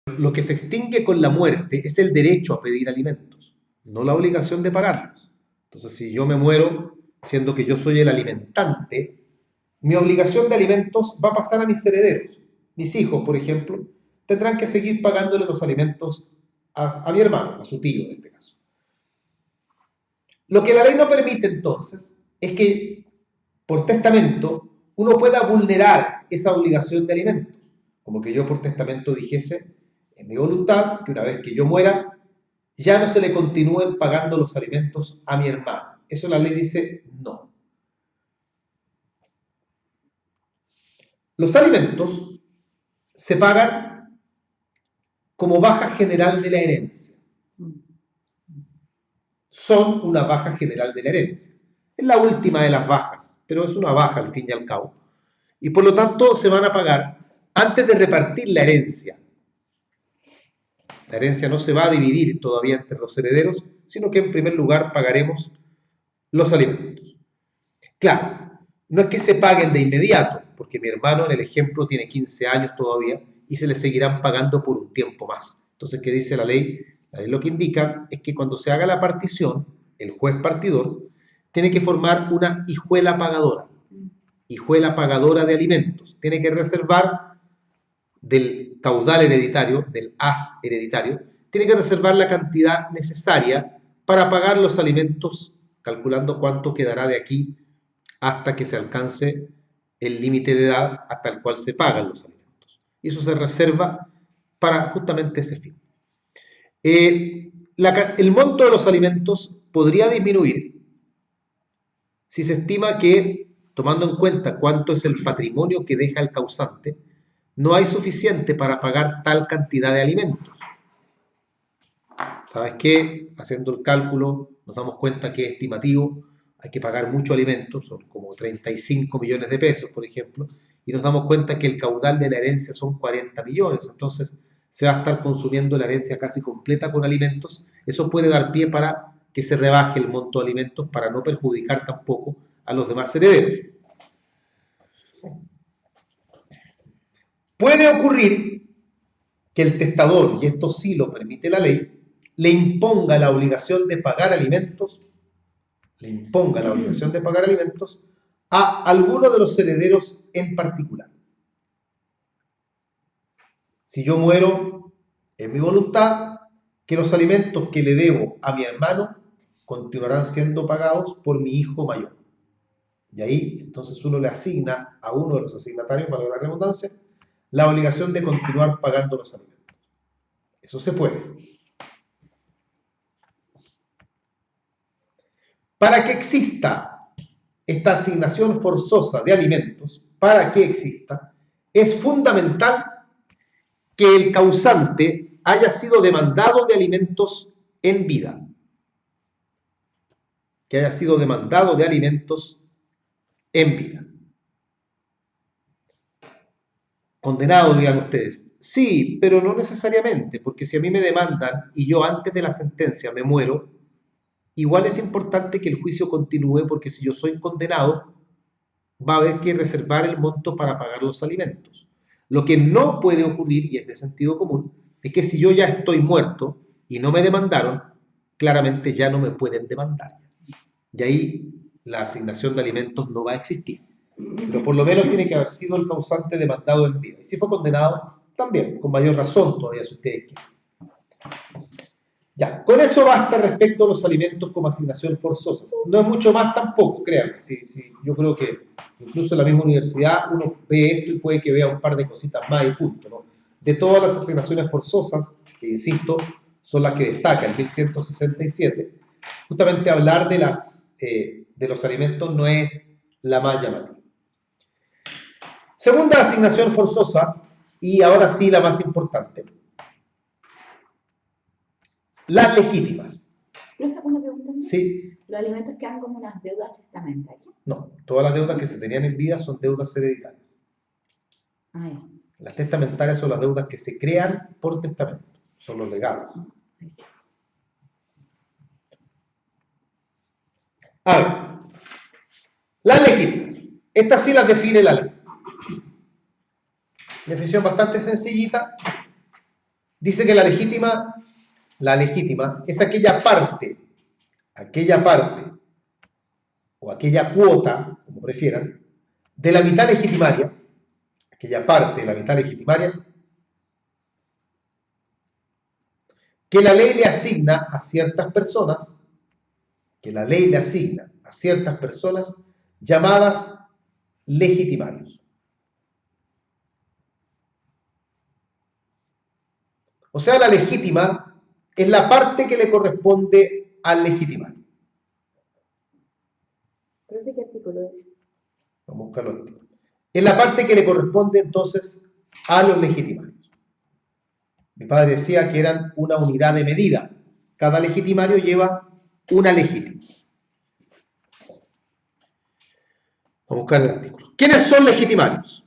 Lo que se extingue con la muerte es el derecho a pedir alimentos, no la obligación de pagarlos. Entonces, si yo me muero siendo que yo soy el alimentante, mi obligación de alimentos va a pasar a mis herederos. Mis hijos, por ejemplo, tendrán que seguir pagándole los alimentos a mi hermano, a su tío en este caso. Lo que la ley no permite entonces es que por testamento uno pueda vulnerar esa obligación de alimentos. Como que yo por testamento dijese en mi voluntad que una vez que yo muera ya no se le continúen pagando los alimentos a mi hermano. Eso la ley dice no. Los alimentos se pagan como baja general de la herencia. Son una baja general de la herencia. Es la última de las bajas, pero es una baja al fin y al cabo. Y por lo tanto se van a pagar antes de repartir la herencia. La herencia no se va a dividir todavía entre los herederos, sino que en primer lugar pagaremos los alimentos. Claro, no es que se paguen de inmediato, porque mi hermano en el ejemplo tiene 15 años todavía y se le seguirán pagando por un tiempo más. Entonces, ¿qué dice la ley? La ley lo que indica es que cuando se haga la partición, el juez partidor tiene que formar una hijuela pagadora de alimentos. Tiene que reservar del caudal hereditario, del haz hereditario, tiene que reservar la cantidad necesaria para pagar los alimentos, calculando cuánto quedará de aquí hasta que se alcance el límite de edad hasta el cual se pagan los alimentos. Y eso se reserva para justamente ese fin. El monto de los alimentos podría disminuir si se estima que, tomando en cuenta cuánto es el patrimonio que deja el causante, no hay suficiente para pagar tal cantidad de alimentos. ¿Sabes qué? Haciendo el cálculo nos damos cuenta que es estimativo, hay que pagar mucho alimento, son como 35 millones de pesos, por ejemplo, y nos damos cuenta que el caudal de la herencia son 40 millones, entonces se va a estar consumiendo la herencia casi completa con alimentos. Eso puede dar pie para que se rebaje el monto de alimentos para no perjudicar tampoco a los demás herederos. Puede ocurrir que el testador, y esto sí lo permite la ley, le imponga la obligación de pagar alimentos, a alguno de los herederos en particular. Si yo muero, es mi voluntad que los alimentos que le debo a mi hermano continuarán siendo pagados por mi hijo mayor. Y ahí, entonces, uno le asigna a uno de los asignatarios, para la redundancia, la obligación de continuar pagando los alimentos. Eso se puede. Para que exista esta asignación forzosa de alimentos, es fundamental que el causante haya sido demandado de alimentos en vida. Que haya sido demandado de alimentos en vida. Condenado, dirán ustedes. Sí, pero no necesariamente, porque si a mí me demandan y yo antes de la sentencia me muero, igual es importante que el juicio continúe, porque si yo soy condenado, va a haber que reservar el monto para pagar los alimentos. Lo que no puede ocurrir, y es de sentido común, es que si yo ya estoy muerto y no me demandaron, claramente ya no me pueden demandar. Y ahí la asignación de alimentos no va a existir. Pero por lo menos tiene que haber sido el causante demandado en vida. Y si fue condenado, también, con mayor razón todavía, si ustedes quieren. Ya, con eso basta respecto a los alimentos como asignación forzosa. No es mucho más tampoco, créanme. Sí, yo creo que incluso en la misma universidad uno ve esto y puede que vea un par de cositas más y punto, ¿no? De todas las asignaciones forzosas, que insisto, son las que destaca el 1167, justamente hablar de los alimentos no es la más llamativa. Segunda asignación forzosa, y ahora sí la más importante. Las legítimas. ¿Puedo hacer una pregunta? Sí. ¿Los alimentos quedan como unas deudas testamentarias? No, todas las deudas que se tenían en vida son deudas hereditarias. Ay. Las testamentarias son las deudas que se crean por testamento, son los legados. A ver, las legítimas. Estas sí las define la ley. Definición bastante sencillita. dice que la legítima es aquella parte o aquella cuota, como prefieran, de la mitad legitimaria, aquella parte de la mitad legitimaria, que la ley le asigna a ciertas personas, llamadas legitimarios. O sea, la legítima es la parte que le corresponde al legitimario. ¿Pero qué artículo es? Vamos a buscarlo aquí. Es la parte que le corresponde entonces a los legitimarios. Mi padre decía que eran una unidad de medida. Cada legitimario lleva una legítima. Vamos a buscar el artículo. ¿Quiénes son legitimarios?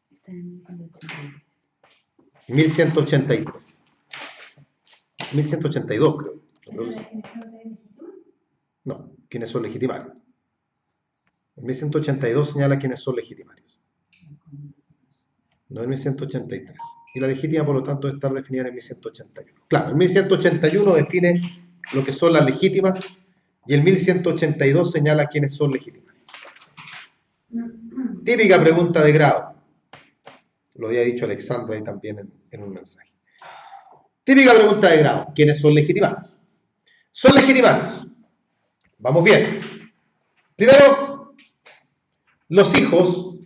Está en 1183. 1183. 1182, creo. No, ¿quiénes son legitimarios? En 1182 señala quiénes son legitimarios. No en 1183. Y la legítima, por lo tanto, debe estar definida en 1181. Claro, en 1181 define lo que son las legítimas y en 1182 señala quiénes son legítimas. Típica pregunta de grado. Lo había dicho Alexandra ahí también en un mensaje. Típica pregunta de grado. ¿Quiénes son legitimarios? Son legitimarios. Vamos bien. Primero, los hijos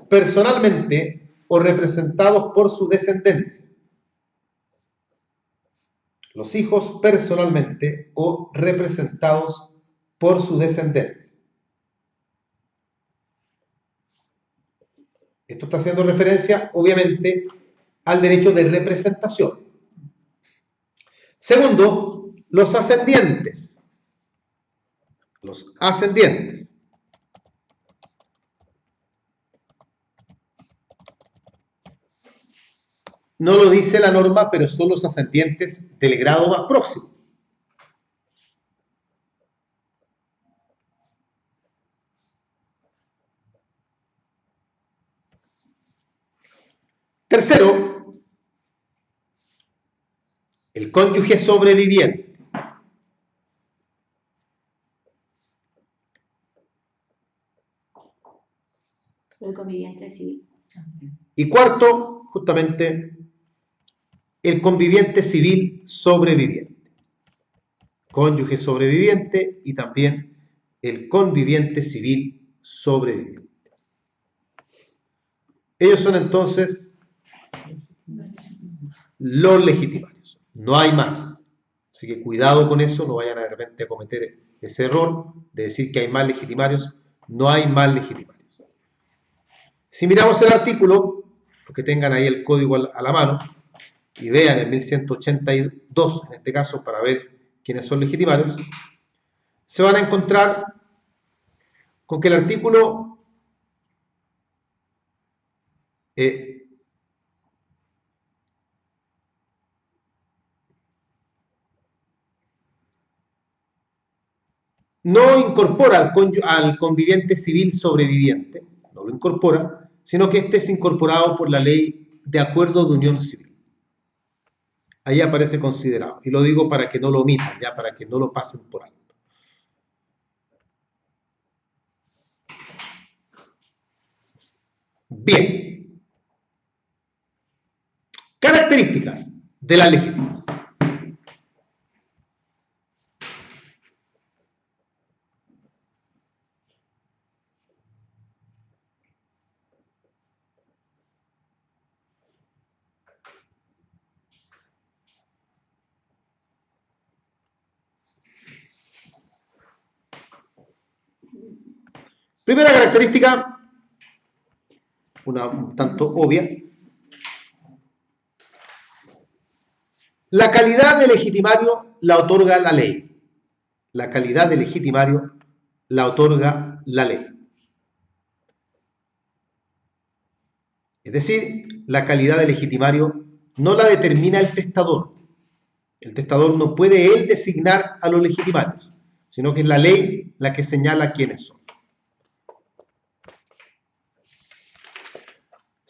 personalmente o representados por su descendencia. Los hijos personalmente o representados por su descendencia. Esto está haciendo referencia, obviamente, al derecho de representación. Segundo, los ascendientes. Los ascendientes. No lo dice la norma, pero son los ascendientes del grado más próximo. Tercero, el cónyuge sobreviviente. El conviviente civil. Y cuarto, justamente, el conviviente civil sobreviviente. Cónyuge sobreviviente y también el conviviente civil sobreviviente. Ellos son entonces los legitimarios. No hay más. Así que cuidado con eso, no vayan de repente a cometer ese error de decir que hay más legitimarios. No hay más legitimarios. Si miramos el artículo, los que tengan ahí el código a la mano, y vean el 1182, en este caso, para ver quiénes son legitimarios, se van a encontrar con que el artículo no incorpora al conviviente civil sobreviviente, no lo incorpora, sino que este es incorporado por la ley de acuerdo de unión civil. Ahí aparece considerado. Y lo digo para que no lo omitan, ya para que no lo pasen por alto. Bien. Características de las legítimas. Primera característica, una un tanto obvia. La calidad de legitimario la otorga la ley. La calidad de legitimario la otorga la ley. Es decir, la calidad de legitimario no la determina el testador. El testador no puede él designar a los legitimarios, sino que es la ley la que señala quiénes son.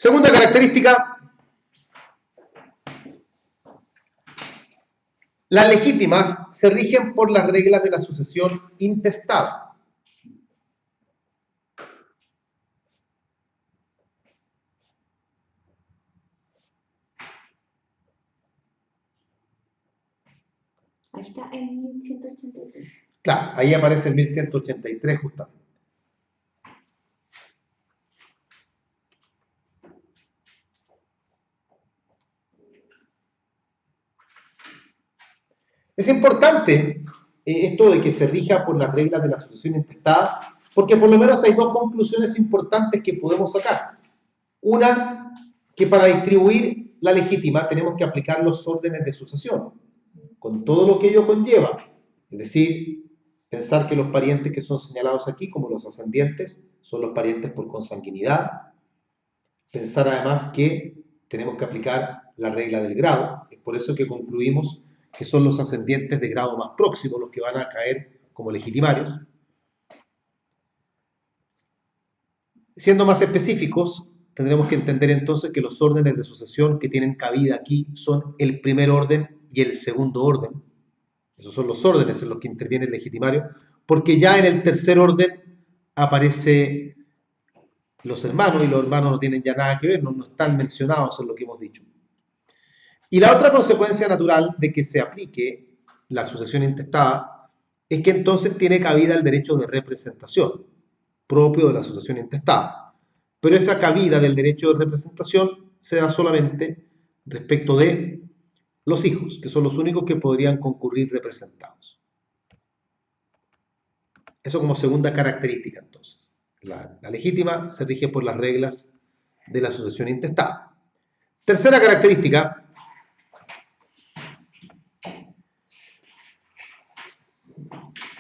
Segunda característica, Las legítimas se rigen por las reglas de la sucesión intestada. Ahí está en 1183. Claro, ahí aparece el 1183 justamente. Es importante esto de que se rija por las reglas de la sucesión intestada, porque por lo menos hay dos conclusiones importantes que podemos sacar. Una, que para distribuir la legítima tenemos que aplicar los órdenes de sucesión, con todo lo que ello conlleva. Es decir, pensar que los parientes que son señalados aquí, como los ascendientes, son los parientes por consanguinidad. Pensar además que tenemos que aplicar la regla del grado. Es por eso que concluimos que son los ascendientes de grado más próximo los que van a caer como legitimarios. Siendo más específicos, tendremos que entender entonces que los órdenes de sucesión que tienen cabida aquí son el primer orden y el segundo orden. Esos son los órdenes en los que interviene el legitimario, porque ya en el tercer orden aparece los hermanos, y los hermanos no tienen ya nada que ver, no están mencionados en lo que hemos dicho. Y la otra consecuencia natural de que se aplique la sucesión intestada es que entonces tiene cabida el derecho de representación propio de la sucesión intestada. Pero esa cabida del derecho de representación se da solamente respecto de los hijos, que son los únicos que podrían concurrir representados. Eso como segunda característica, entonces. La legítima se rige por las reglas de la sucesión intestada. Tercera característica.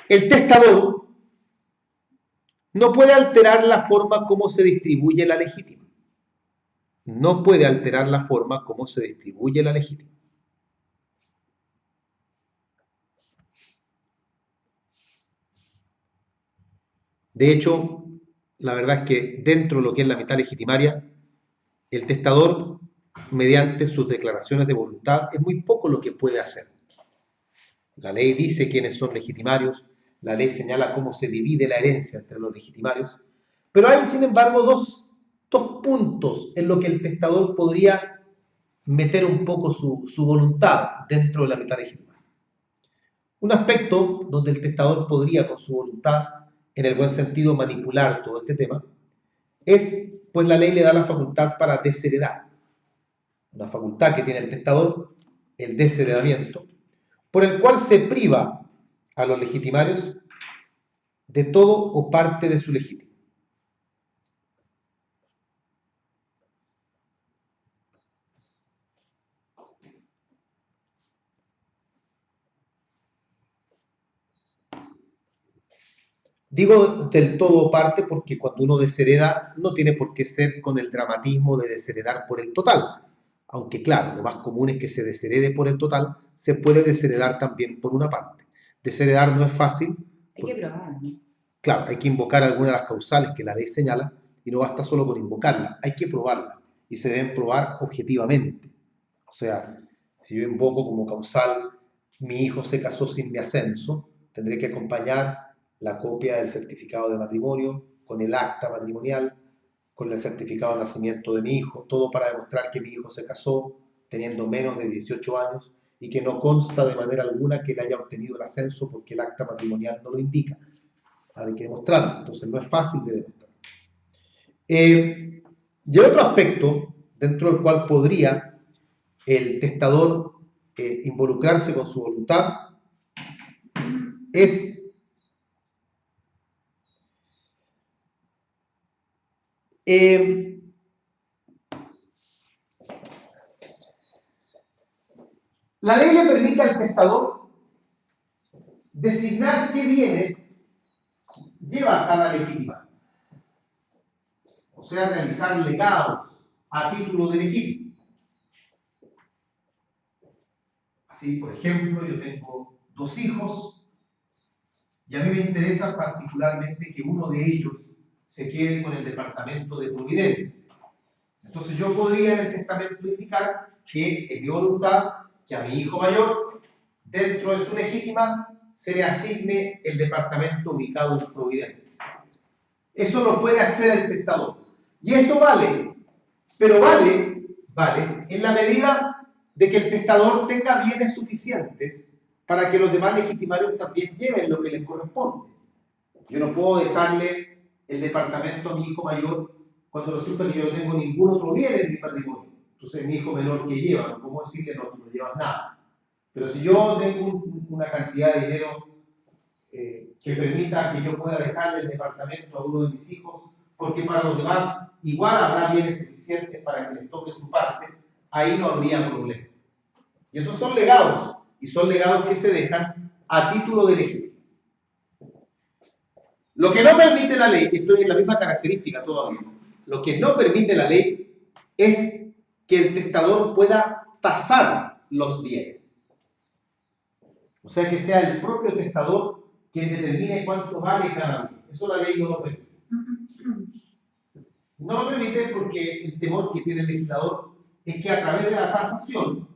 El testador no puede alterar la forma como se distribuye la legítima. No puede alterar la forma como se distribuye la legítima. De hecho, la verdad es que dentro de lo que es la mitad legitimaria, el testador, mediante sus declaraciones de voluntad, es muy poco lo que puede hacer. La ley dice quiénes son legitimarios, la ley señala cómo se divide la herencia entre los legitimarios, pero hay, sin embargo, dos puntos en los que el testador podría meter un poco su voluntad dentro de la mitad legitimaria. Un aspecto donde el testador podría, con su voluntad, en el buen sentido, manipular todo este tema, es, pues la ley le da la facultad para desheredar. Una facultad que tiene el testador, el desheredamiento, por el cual se priva a los legitimarios de todo o parte de su legítimo. Digo del todo o parte porque cuando uno deshereda no tiene por qué ser con el dramatismo de desheredar por el total. Aunque claro, lo más común es que se desherede por el total, se puede desheredar también por una parte. Desheredar no es fácil. Hay que probar, ¿no? Claro, hay que invocar algunas de las causales que la ley señala y no basta solo con invocarla, hay que probarla y se deben probar objetivamente. O sea, si yo invoco como causal mi hijo se casó sin mi ascenso, tendré que acompañar la copia del certificado de matrimonio con el acta matrimonial, con el certificado de nacimiento de mi hijo, todo para demostrar que mi hijo se casó teniendo menos de 18 años y que no consta de manera alguna que él haya obtenido el ascenso porque el acta matrimonial no lo indica. Hay que demostrarlo, entonces no es fácil de demostrar. Y el otro aspecto dentro del cual podría el testador involucrarse con su voluntad es la ley le permite al testador designar qué bienes lleva cada legítima. O sea, realizar legados a título de legítimo. Así, por ejemplo, yo tengo 2 hijos y a mí me interesa particularmente que uno de ellos se quede con el departamento de Providencia. Entonces yo podría en el testamento indicar que es mi voluntad que a mi hijo mayor dentro de su legítima se le asigne el departamento ubicado en Providencia. Eso lo puede hacer el testador. Y eso vale, pero vale en la medida de que el testador tenga bienes suficientes para que los demás legitimarios también lleven lo que les corresponde. Yo no puedo dejarle el departamento a mi hijo mayor cuando resulta que yo no tengo ningún otro bien en mi patrimonio. Entonces mi hijo menor que lleva, no puedo decirle no, tú no llevas nada. Pero si yo tengo una cantidad de dinero que permita que yo pueda dejarle el departamento a uno de mis hijos, porque para los demás igual habrá bienes suficientes para que les toque su parte, ahí no habría problema. Y esos son legados, y son legados que se dejan a título de legítimo. Lo que no permite la ley, estoy en la misma característica todavía, lo que no permite la ley es que el testador pueda tasar los bienes. O sea, que sea el propio testador quien determine cuánto vale cada bien. Eso la ley no lo permite. No lo permite porque el temor que tiene el legislador es que a través de la tasación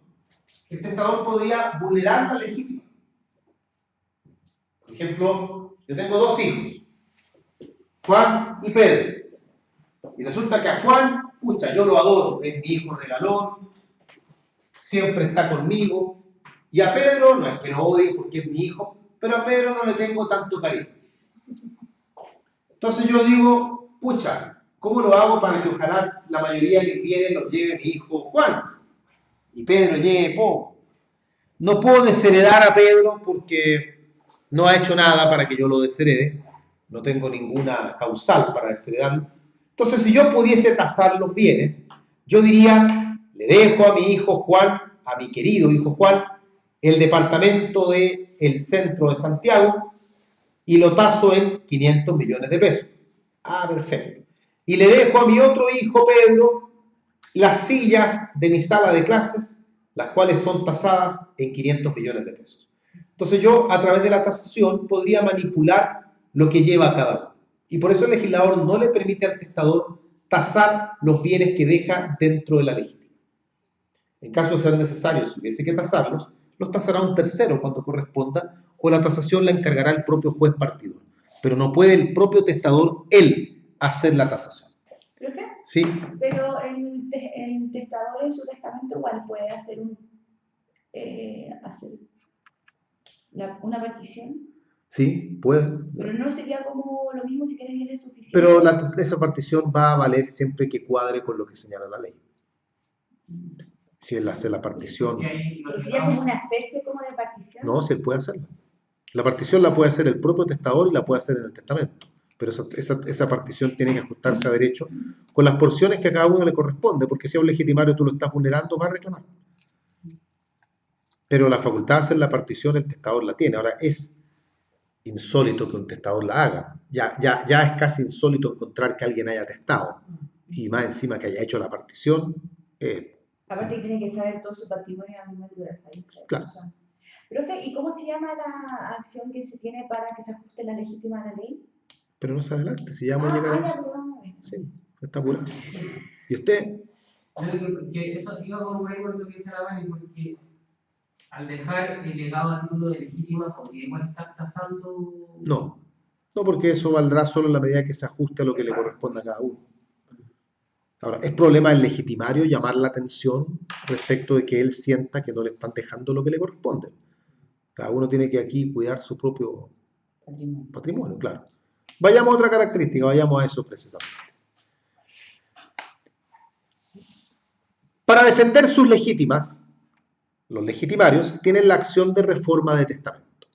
el testador podría vulnerar la legítima. Por ejemplo, yo tengo dos hijos, Juan y Pedro. Y resulta que a Juan, pucha, yo lo adoro, es mi hijo regalón, siempre está conmigo. Y a Pedro, no es que lo odie porque es mi hijo, pero a Pedro no le tengo tanto cariño. Entonces yo digo, pucha, ¿cómo lo hago para que ojalá la mayoría de mis bienes los lleve mi hijo Juan? Y Pedro lleve poco. No puedo desheredar a Pedro porque no ha hecho nada para que yo lo desherede. No tengo ninguna causal para desheredarlo. Entonces, si yo pudiese tasar los bienes, yo diría, le dejo a mi hijo Juan, a mi querido hijo Juan, el departamento del centro de Santiago y lo taso en 500 millones de pesos. Ah, perfecto. Y le dejo a mi otro hijo Pedro las sillas de mi sala de clases, las cuales son tasadas en 500 millones de pesos. Entonces yo, a través de la tasación, podría manipular lo que lleva cada uno. Y por eso el legislador no le permite al testador tasar los bienes que deja dentro de la legítima. En caso de ser necesario, si hubiese que tasarlos, los tasará un tercero cuando corresponda, o la tasación la encargará el propio juez partidor. Pero no puede el propio testador, él, hacer la tasación. ¿Profe? ¿Sí? Pero el testador en su testamento igual puede hacer una partición. Sí, puede. Pero no sería como lo mismo si quieres bienes suficientes. Pero esa partición va a valer siempre que cuadre con lo que señala la ley. Si él hace la partición. Pero sería como una especie como de partición. No, se puede hacerla. La partición la puede hacer el propio testador y la puede hacer en el testamento. Pero esa partición tiene que ajustarse a derecho con las porciones que a cada uno le corresponde, porque si a un legitimario tú lo estás vulnerando, va a reclamar. Pero la facultad de hacer la partición, el testador la tiene. Ahora, es insólito que un testador la haga. Ya es casi insólito encontrar que alguien haya testado. Y más encima que haya hecho la partición. Aparte que tiene que saber todo su patrimonio al momento de la fallencia. Claro. Profe, ¿y cómo se llama la acción que se tiene para que se ajuste la legítima a la ley? Pero no se adelante, si ya vamos a llegar a eso. Sí, está apurado. ¿Y usted? Yo creo que eso iba como por ahí con lo que dice la Vani, porque al dejar el legado a título de legítima, podría igual estar tasando. No, porque eso valdrá solo en la medida que se ajuste a lo que le corresponda a cada uno. Ahora, es problema del legitimario llamar la atención respecto de que él sienta que no le están dejando lo que le corresponde. Cada uno tiene que aquí cuidar su propio patrimonio, claro. Vayamos a otra característica, vayamos a eso precisamente. Para defender sus legítimas, los legitimarios tienen la acción de reforma de testamento.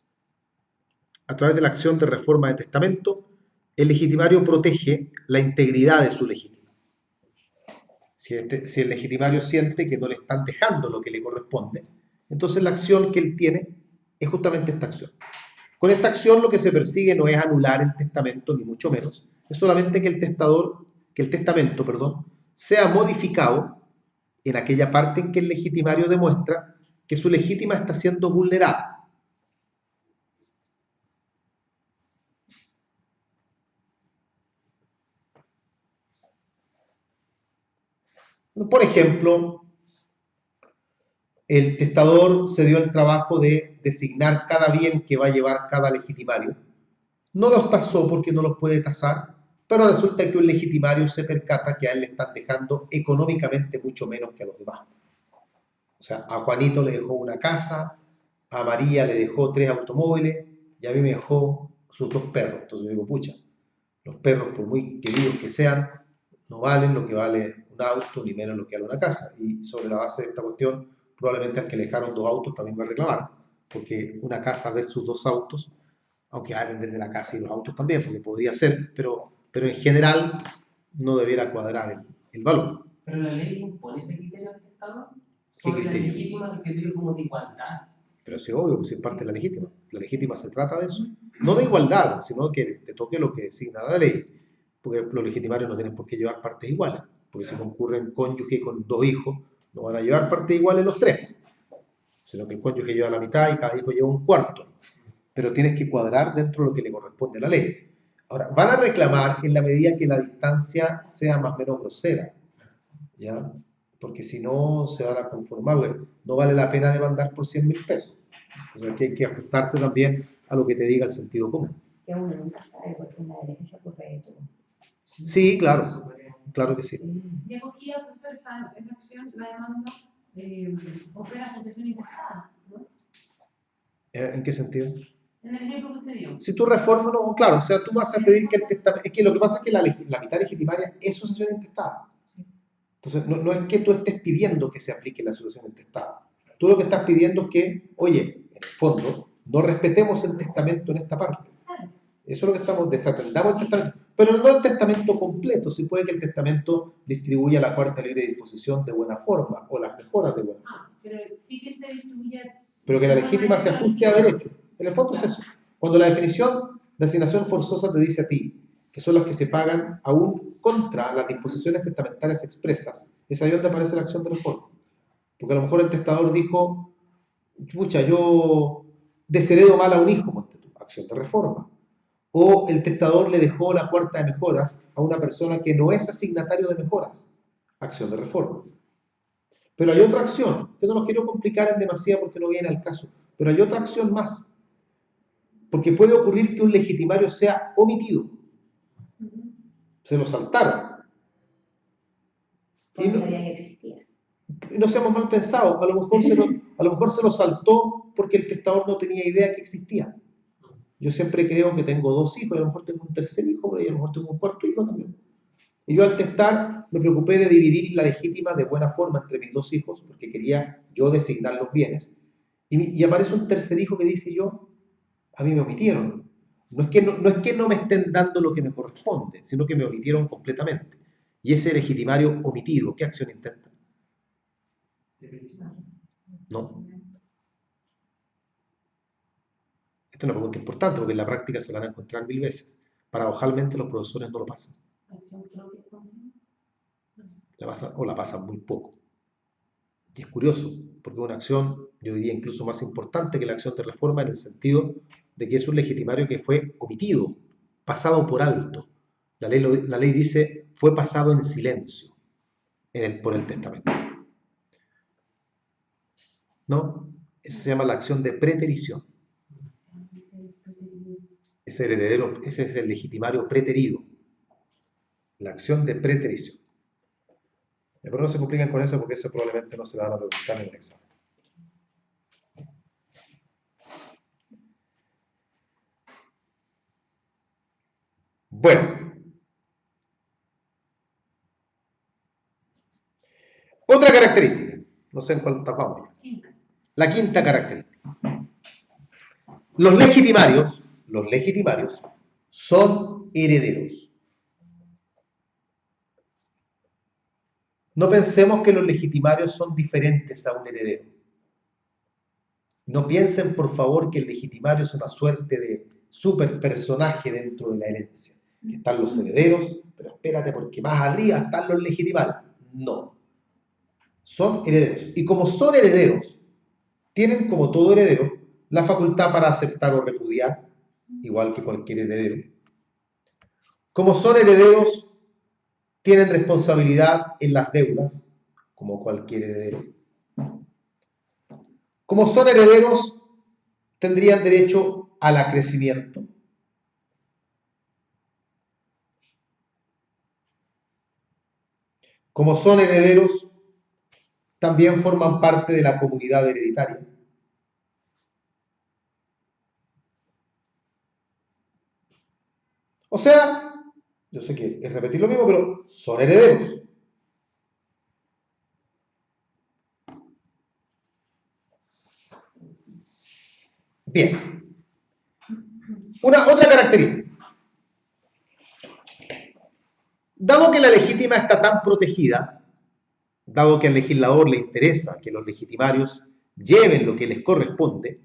A través de la acción de reforma de testamento, el legitimario protege la integridad de su legítima. Si el legitimario siente que no le están dejando lo que le corresponde, entonces la acción que él tiene es justamente esta acción. Con esta acción lo que se persigue no es anular el testamento, ni mucho menos, es solamente que el testamento, sea modificado en aquella parte en que el legitimario demuestra que su legítima está siendo vulnerada. Por ejemplo, el testador se dio el trabajo de designar cada bien que va a llevar cada legitimario. No los tasó porque no los puede tasar, pero resulta que un legitimario se percata que a él le están dejando económicamente mucho menos que a los demás. O sea, a Juanito le dejó una casa, a María le dejó 3 automóviles y a mí me dejó sus 2 perros. Entonces yo digo, pucha, los perros, por muy queridos que sean, no valen lo que vale un auto, ni menos lo que vale una casa. Y sobre la base de esta cuestión, probablemente al que le dejaron 2 autos también va a reclamar, porque una casa versus 2 autos, aunque va a depender de la casa y los autos también, porque podría ser, pero en general no debiera cuadrar el valor. Pero la ley impone ese criterio al Estado ¿Qué sobre la criterio? legítima, el criterio como de igualdad. Pero sí, obvio, pues es parte de la legítima. La legítima se trata de eso. No de igualdad, sino que te toque lo que designa la ley. Porque los legitimarios no tienen por qué llevar partes iguales. Porque si concurren cónyuge con 2 hijos, no van a llevar partes iguales los 3. Sino que el cónyuge lleva la mitad y cada hijo lleva un cuarto. Pero tienes que cuadrar dentro de lo que le corresponde a la ley. Ahora, van a reclamar en la medida que la distancia sea más o menos grosera. ¿Ya? Porque si no, se van a conformar. Bueno, no vale la pena demandar por 100.000 pesos. O sea, que hay que ajustarse también a lo que te diga el sentido común. Que uno nunca sabe porque en la herencia ocurre de todo. Sí, claro, claro que sí. Y acogía, profesor, esa acción, la demanda, opera asociación intestada, ¿no? ¿En qué sentido? En el ejemplo que usted dio. Si tú reformas, no, claro, o sea, tú vas a pedir que el testamento. Es que lo que pasa es que la mitad legitimaria es sucesión intestada. Entonces, no es que tú estés pidiendo que se aplique la sucesión intestada. Tú lo que estás pidiendo es que, oye, en el fondo, no respetemos el testamento en esta parte. Eso es lo que estamos, desatendamos el testamento. Pero no el testamento completo, si puede que el testamento distribuya la cuarta libre disposición de buena forma, o las mejoras de buena forma. Pero sí que se distribuye. Pero que la legítima se ajuste a derecho. En el fondo es eso. Cuando la definición de asignación forzosa te dice a ti que son las que se pagan aún contra las disposiciones testamentarias expresas, es ahí donde aparece la acción de reforma. Porque a lo mejor el testador dijo, pucha, yo desheredo mal a un hijo, ponte tú, acción de reforma. O el testador le dejó la cuarta de mejoras a una persona que no es asignatario de mejoras, acción de reforma. Pero hay otra acción, que no los quiero complicar en demasía porque no viene al caso, pero hay otra acción más. Porque puede ocurrir que un legitimario sea omitido. Se lo saltaron. Porque no sabía que existía. Y no seamos mal pensados, a lo mejor se lo saltó porque el testador no tenía idea que existía. Yo siempre creo que tengo 2 hijos, y a lo mejor tengo un tercer hijo, pero a lo mejor tengo un cuarto hijo también. Y yo al testar me preocupé de dividir la legítima de buena forma entre mis 2 hijos, porque quería yo designar los bienes. Y aparece un tercer hijo que dice a mí me omitieron. No es que no me estén dando lo que me corresponde, sino que me omitieron completamente. Y ese legitimario omitido, ¿qué acción intenta? No. Esto es una pregunta importante porque en la práctica se la van a encontrar 1000 veces. Paradojalmente los profesores no lo pasan. La pasan muy poco. Y es curioso, porque es una acción, yo diría incluso más importante que la acción de reforma en el sentido de que es un legitimario que fue omitido, pasado por alto. La ley dice, fue pasado en silencio por el testamento. ¿No? Esa se llama la acción de preterición. Ese es el legitimario preterido. La acción de preterición. Pero no se complican con eso porque eso probablemente no se la van a preguntar en el examen. Bueno. Otra característica. No sé en cuál tapamos ya. La quinta característica. Los legitimarios son herederos. No pensemos que los legitimarios son diferentes a un heredero. No piensen, por favor, que el legitimario es una suerte de superpersonaje dentro de la herencia. Que están los herederos, pero espérate, porque más arriba están los legitimarios. No. Son herederos. Y como son herederos, tienen, como todo heredero, la facultad para aceptar o repudiar, igual que cualquier heredero. Como son herederos, tienen responsabilidad en las deudas, como cualquier heredero. Como son herederos, tendrían derecho al acrecimiento. Como son herederos, también forman parte de la comunidad hereditaria. O sea, yo sé que es repetir lo mismo, pero son herederos. Bien. Otra característica. Dado que la legítima está tan protegida, dado que al legislador le interesa que los legitimarios lleven lo que les corresponde,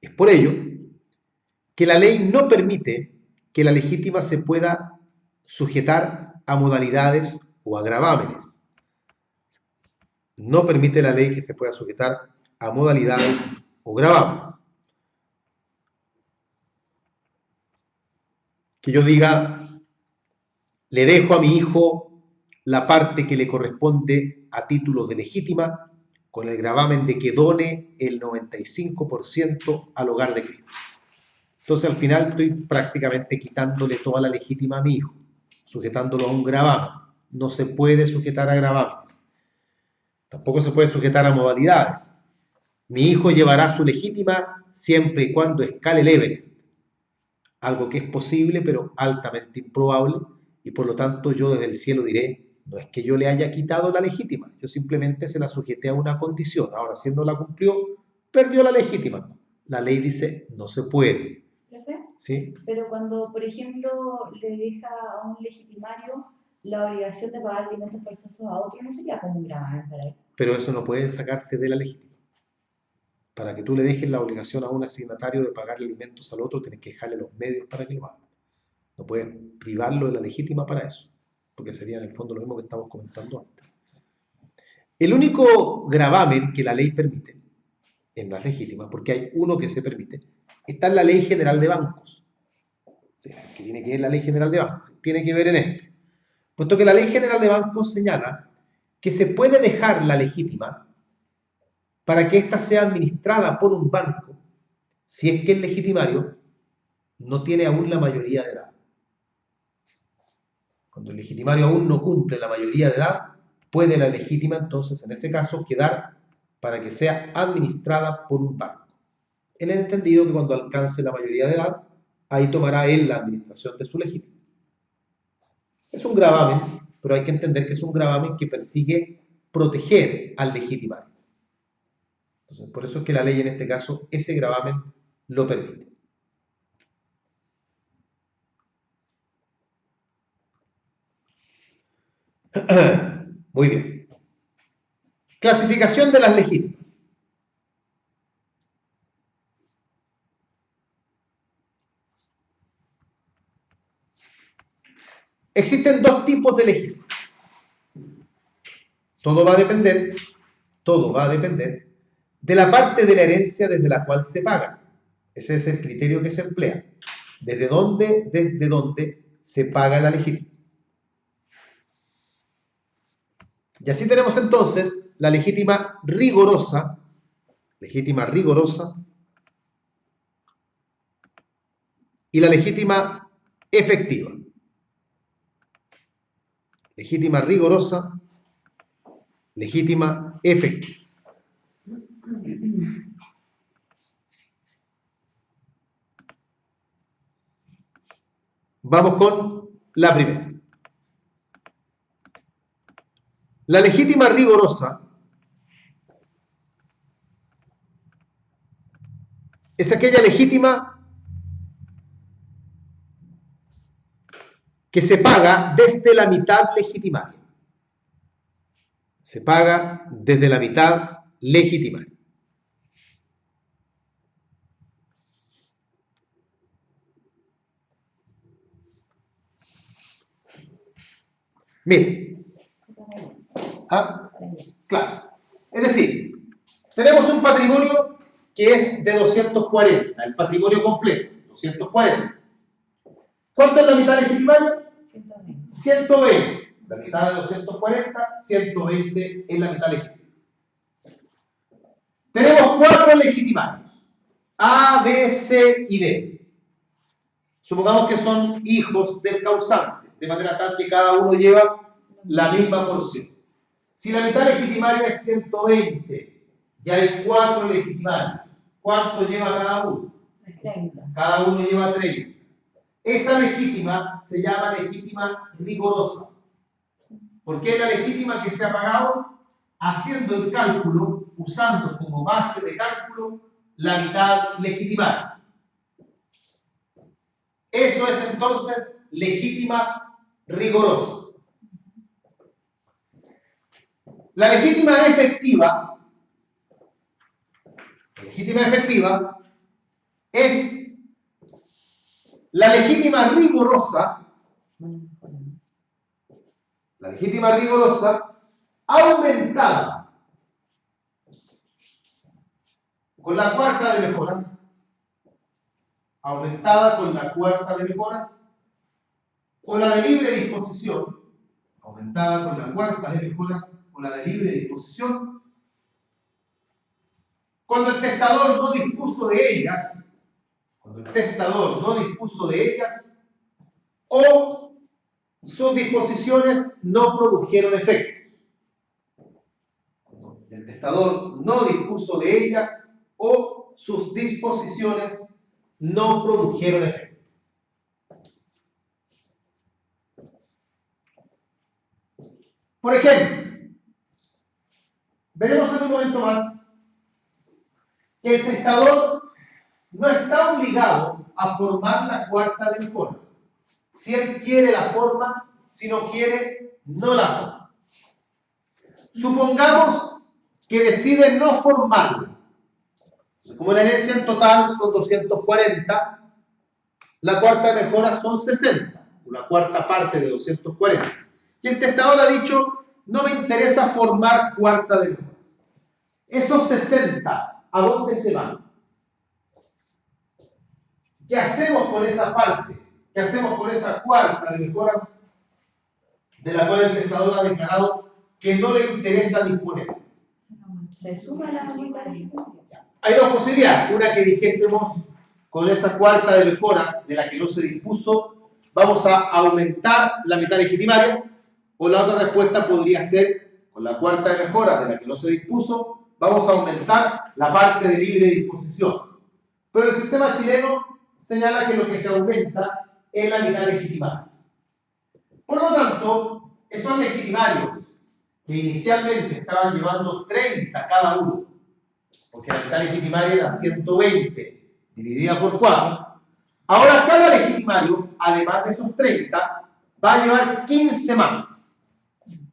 es por ello que la ley no permite que la legítima se pueda sujetar a modalidades o a gravámenes. No permite la ley que se pueda sujetar a modalidades o gravámenes. Que yo diga, le dejo a mi hijo la parte que le corresponde a título de legítima con el gravamen de que done el 95% al hogar de Cristo. Entonces al final estoy prácticamente quitándole toda la legítima a mi hijo, sujetándolo a un gravamen. No se puede sujetar a gravámenes. Tampoco se puede sujetar a modalidades. Mi hijo llevará su legítima siempre y cuando escale el Everest. Algo que es posible, pero altamente improbable, y por lo tanto yo desde el cielo diré, no es que yo le haya quitado la legítima, yo simplemente se la sujeté a una condición. Ahora, si él no la cumplió, perdió la legítima. La ley dice, no se puede. ¿Sí? Pero cuando, por ejemplo, le deja a un legitimario la obligación de pagar alimentos forzosos a otro, no sería como un gravamen para él. Pero eso no puede sacarse de la legítima. Para que tú le dejes la obligación a un asignatario de pagar alimentos al otro, tienes que dejarle los medios para que lo haga. No puedes privarlo de la legítima para eso, porque sería en el fondo lo mismo que estamos comentando antes. El único gravamen que la ley permite en las legítimas, porque hay uno que se permite, está en la Ley General de Bancos. ¿Qué tiene que ver la Ley General de Bancos? Tiene que ver en esto. Puesto que la Ley General de Bancos señala que se puede dejar la legítima para que ésta sea administrada por un banco si es que el legitimario no tiene aún la mayoría de edad. Cuando el legitimario aún no cumple la mayoría de edad, puede la legítima entonces en ese caso quedar para que sea administrada por un banco. En el entendido que cuando alcance la mayoría de edad, ahí tomará él la administración de su legítima. Es un gravamen, pero hay que entender que es un gravamen que persigue proteger al legitimario. Entonces, por eso es que la ley en este caso, ese gravamen lo permite. Muy bien. Clasificación de las legítimas. Existen dos tipos de legítimas. Todo va a depender de la parte de la herencia desde la cual se paga. Ese es el criterio que se emplea. Desde dónde se paga la legítima. Y así tenemos entonces la legítima rigorosa y la legítima efectiva. Legítima rigorosa, legítima efectiva. Vamos con la primera. La legítima rigorosa es aquella legítima que se paga desde la mitad legitimaria. Se paga desde la mitad legitimaria. Miren. Claro. Es decir, tenemos un patrimonio que es de 240, el patrimonio completo, 240. ¿Cuánto es la mitad legitimaria? 120. 120. La mitad de 240, 120 es la mitad legítima. legitimarios, A, B, C y D. Supongamos que son hijos del causante, de manera tal que cada uno lleva la misma porción. Si la mitad legitimaria es 120 y hay 4 legitimarios, ¿cuánto lleva cada uno? 30. Cada uno lleva 30. Esa legítima se llama legítima rigorosa. ¿Por qué es la legítima que se ha pagado? Haciendo el cálculo, usando como base de cálculo la mitad legitimaria. Eso es entonces legítima rigorosa. La legítima efectiva es la legítima rigorosa aumentada con la cuarta de mejoras, o la de libre disposición, aumentada con la cuarta de mejoras o la de libre disposición, cuando el testador no dispuso de ellas, o sus disposiciones no produjeron efectos. Cuando el testador no dispuso de ellas o sus disposiciones no produjeron efectos. Por ejemplo, veremos en un momento más que el testador no está obligado a formar la cuarta de mejoras. Si él quiere la forma, si no quiere, no la forma. Supongamos que decide no formarla. Como la herencia en total son 240, la cuarta de mejoras son 60, una cuarta parte de 240. Y el testador ha dicho, no me interesa formar cuarta de mejoras. Esos 60, ¿a dónde se van? ¿Qué hacemos con esa parte? ¿Qué hacemos con esa cuarta de mejoras de la cual el testador ha declarado que no le interesa disponer? Se suma la mitad legítima. Hay dos posibilidades. Una, que dijésemos con esa cuarta de mejoras de la que no se dispuso, vamos a aumentar la mitad legitimaria, o la otra respuesta podría ser, con la cuarta de mejoras de la que no se dispuso, vamos a aumentar la parte de libre disposición. Pero el sistema chileno señala que lo que se aumenta es la mitad legitimaria. Por lo tanto, esos legitimarios que inicialmente estaban llevando 30 cada uno, porque la mitad legitimaria era 120 dividida por 4, ahora cada legitimario, además de esos 30, va a llevar 15 más.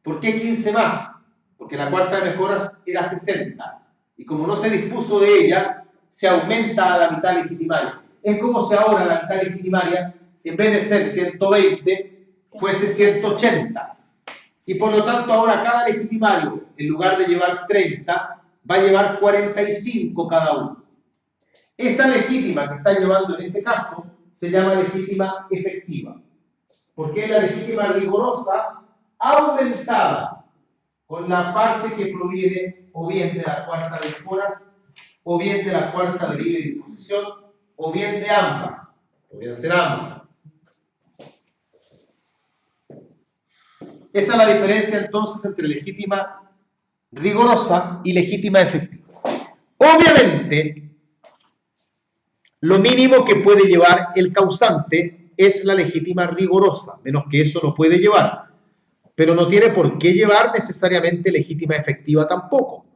¿Por qué 15 más? Porque la cuarta de mejoras era 60, y como no se dispuso de ella, se aumenta a la mitad legitimaria. Es como si ahora la mitad legitimaria, en vez de ser 120, fuese 180. Y por lo tanto ahora cada legitimario, en lugar de llevar 30, va a llevar 45 cada uno. Esa legítima que está llevando en ese caso se llama legítima efectiva, porque es la legítima rigorosa aumentada con la parte que proviene o bien de la cuarta de mejoras, o bien de la cuarta de libre disposición, o bien de ambas. Podrían ser ambas. Esa es la diferencia entonces entre legítima rigorosa y legítima efectiva. Obviamente, lo mínimo que puede llevar el causante es la legítima rigorosa, menos que eso no puede llevar. Pero no tiene por qué llevar necesariamente legítima efectiva tampoco,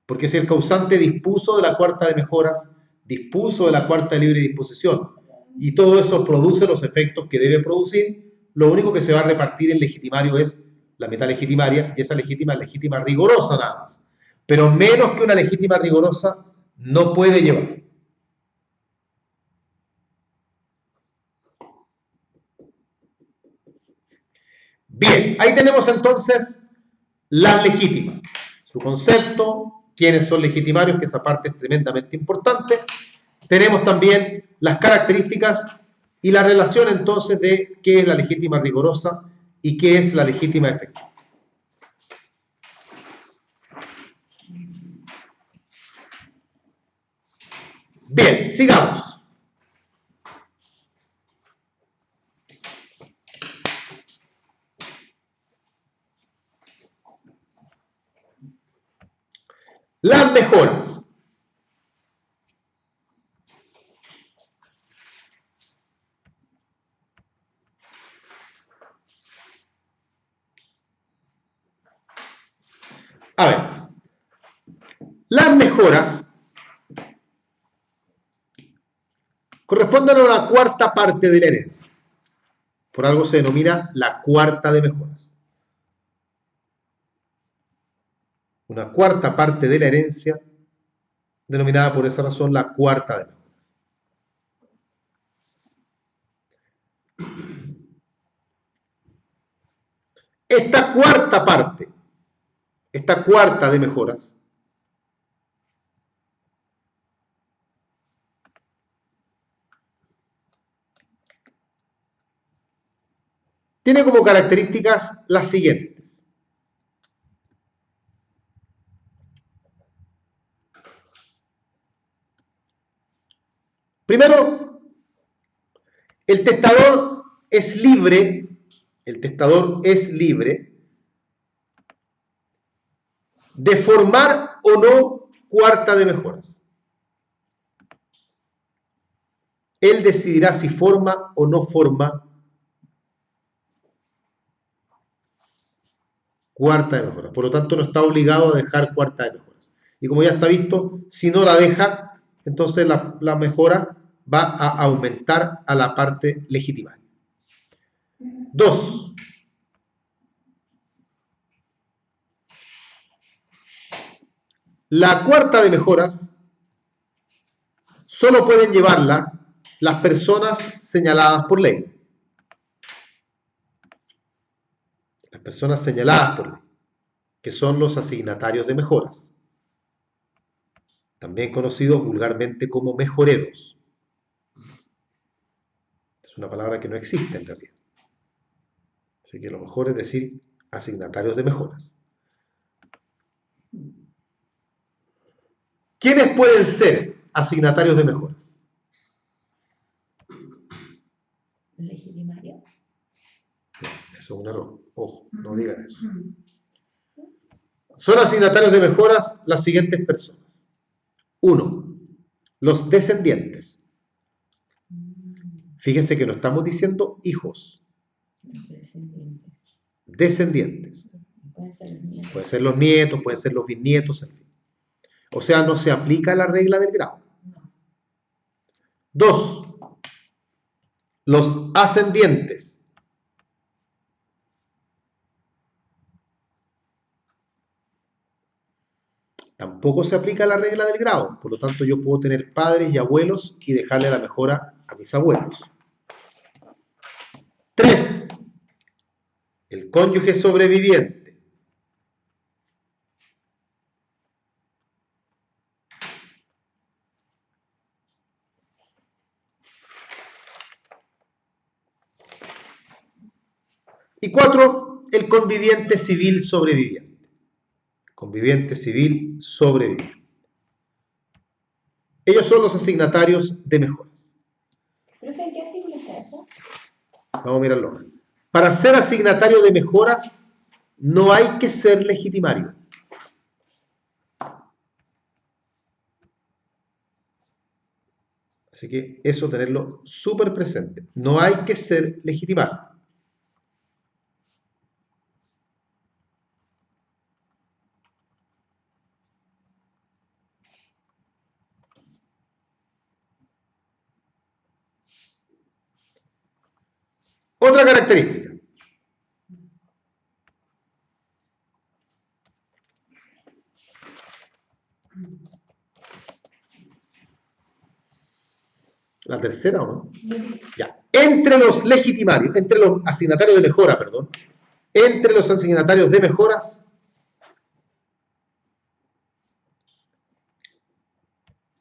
porque si el causante dispuso de la cuarta de mejoras, dispuso de la cuarta de libre disposición, y todo eso produce los efectos que debe producir, lo único que se va a repartir en legitimario es la mitad legitimaria, y esa legítima es legítima rigorosa nada más. Pero menos que una legítima rigorosa no puede llevar. Bien, ahí tenemos entonces las legítimas, su concepto, quiénes son legitimarios, que esa parte es tremendamente importante. Tenemos también las características y la relación entonces de qué es la legítima rigorosa y qué es la legítima efectiva. Bien, sigamos. Las mejoras. A ver, las mejoras corresponden a una cuarta parte de la herencia. Por algo se denomina la cuarta de mejoras. Una cuarta parte de la herencia, denominada por esa razón la cuarta de mejoras. Esta cuarta parte, esta cuarta de mejoras, tiene como características las siguientes. Primero, el testador es libre de formar o no cuarta de mejoras. Él decidirá si forma o no forma cuarta de mejoras. Por lo tanto, no está obligado a dejar cuarta de mejoras. Y como ya está visto, si no la deja, entonces la mejora va a aumentar a la parte legítima. 2. La cuarta de mejoras solo pueden llevarla las personas señaladas por ley. Las personas señaladas por ley, que son los asignatarios de mejoras, también conocidos vulgarmente como mejoreros. Es una palabra que no existe en realidad. Así que lo mejor es decir asignatarios de mejoras. ¿Quiénes pueden ser asignatarios de mejoras? Legitimario. Eso es un error. Ojo, no digan eso. Son asignatarios de mejoras las siguientes personas. 1. Los descendientes. Fíjense que no estamos diciendo hijos. Descendientes. Pueden ser los nietos, pueden ser los bisnietos, en fin. O sea, no se aplica la regla del grado. 2. Los ascendientes. Tampoco se aplica la regla del grado. Por lo tanto, yo puedo tener padres y abuelos y dejarle la mejora a mis abuelos. 3. El cónyuge sobreviviente. Y 4. El conviviente civil sobreviviente. Conviviente civil sobreviviente. Ellos son los asignatarios de mejoras. ¿Profe, en qué artículo está eso? Vamos a mirarlo. Para ser asignatario de mejoras, no hay que ser legitimario. Así que eso tenerlo súper presente. No hay que ser legitimario. Otra característica. La tercera, ¿o no? Ya. Entre los legitimarios, entre los asignatarios de mejora, perdón, entre los asignatarios de mejoras,